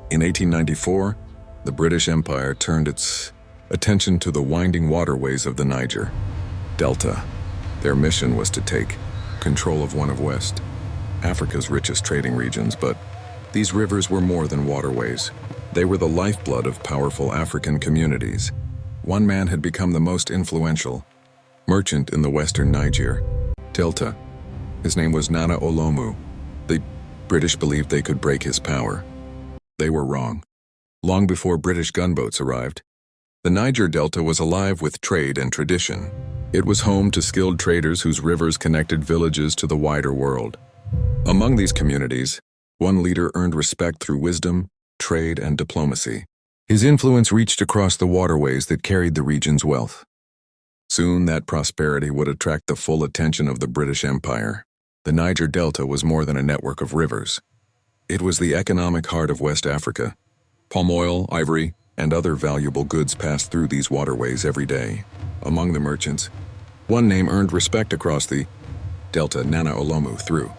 In 1894, the British Empire turned its attention to the winding waterways of the Niger Delta. Their mission was to take control of one of West Africa's richest trading regions, but these rivers were more than waterways. They were the lifeblood of powerful African communities. One man had become the most influential merchant in the western Niger Delta. His name was Nana Olomu. The British believed they could break his power. They were wrong. Long before British gunboats arrived, the Niger Delta was alive with trade and tradition. It was home to skilled traders whose rivers connected villages to the wider world. Among these communities, one leader earned respect through wisdom, trade, and diplomacy. His influence reached across the waterways that carried the region's wealth. Soon, that prosperity would attract the full attention of the British Empire. The Niger Delta was more than a network of rivers. It was the economic heart of West Africa. Palm oil, ivory, and other valuable goods passed through these waterways every day. Among the merchants, one name earned respect across the Delta, Nana Olomu. Through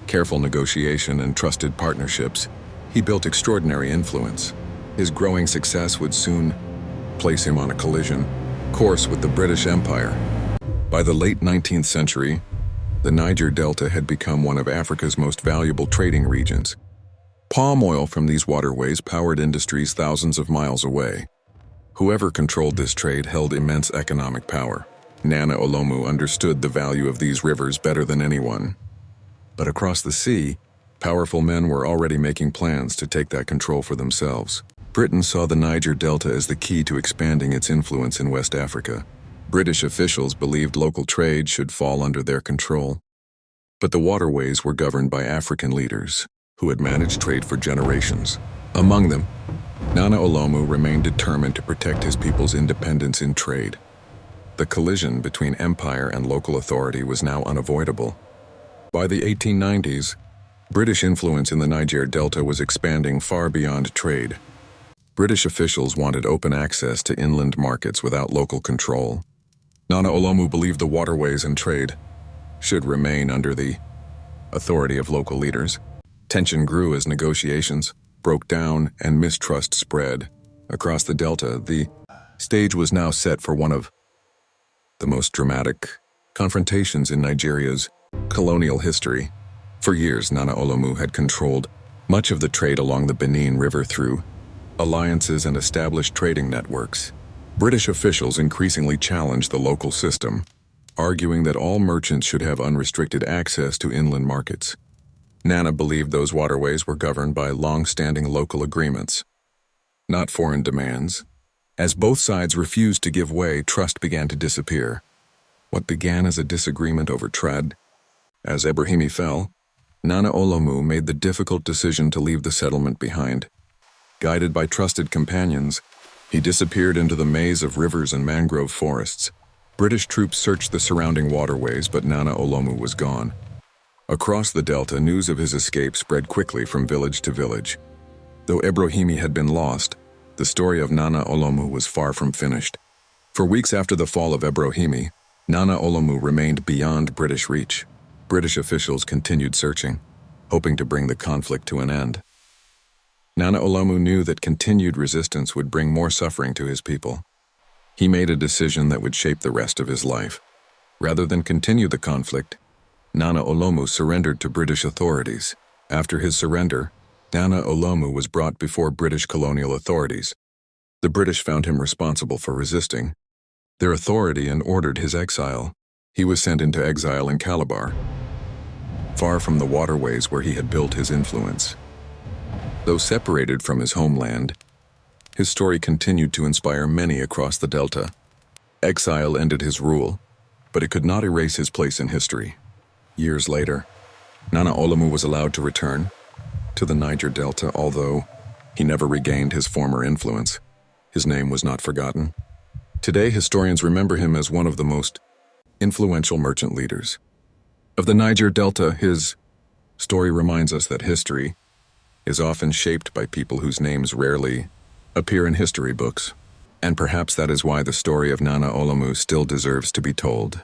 careful negotiation and trusted partnerships, he built extraordinary influence. His growing success would soon place him on a collision course with the British Empire. By the late 19th century, the Niger Delta had become one of Africa's most valuable trading regions. Palm oil from these waterways powered industries thousands of miles away. Whoever controlled this trade held immense economic power. Nana Olomu understood the value of these rivers better than anyone. But across the sea, powerful men were already making plans to take that control for themselves. Britain saw the Niger Delta as the key to expanding its influence in West Africa. British officials believed local trade should fall under their control. But the waterways were governed by African leaders who had managed trade for generations. Among them, Nana Olomu remained determined to protect his people's independence in trade. The collision between empire and local authority was now unavoidable. By the 1890s, British influence in the Niger Delta was expanding far beyond trade. British officials wanted open access to inland markets without local control. Nana Olomu believed the waterways and trade should remain under the authority of local leaders. Tension grew as negotiations broke down and mistrust spread. Across the Delta, the stage was now set for one of the most dramatic confrontations in Nigeria's colonial history. For years, Nana Olomu had controlled much of the trade along the Benin River through alliances and established trading networks. British officials increasingly challenged the local system, arguing that all merchants should have unrestricted access to inland markets. Nana believed those waterways were governed by long-standing local agreements, not foreign demands. As both sides refused to give way, trust began to disappear. What began as a disagreement over trade, as Ibrahimi fell, Nana Olomu made the difficult decision to leave the settlement behind. Guided by trusted companions, he disappeared into the maze of rivers and mangrove forests. British troops searched the surrounding waterways, but Nana Olomu was gone. Across the Delta, news of his escape spread quickly from village to village. Though Ibrahimi had been lost, the story of Nana Olomu was far from finished. For weeks after the fall of Ibrahimi, Nana Olomu remained beyond British reach. British officials continued searching, hoping to bring the conflict to an end. Nana Olomu knew that continued resistance would bring more suffering to his people. He made a decision that would shape the rest of his life. Rather than continue the conflict, Nana Olomu surrendered to British authorities. After his surrender, Nana Olomu was brought before British colonial authorities. The British found him responsible for resisting their authority and ordered his exile. He was sent into exile in Calabar, far from the waterways where he had built his influence. Though separated from his homeland, his story continued to inspire many across the Delta. Exile ended his rule, but it could not erase his place in history. Years later, Nana Olomu was allowed to return to the Niger Delta, although he never regained his former influence. His name was not forgotten. Today, historians remember him as one of the most influential merchant leaders of the Niger Delta. His story reminds us that history is often shaped by people whose names rarely appear in history books. And perhaps that is why the story of Nana Olomu still deserves to be told.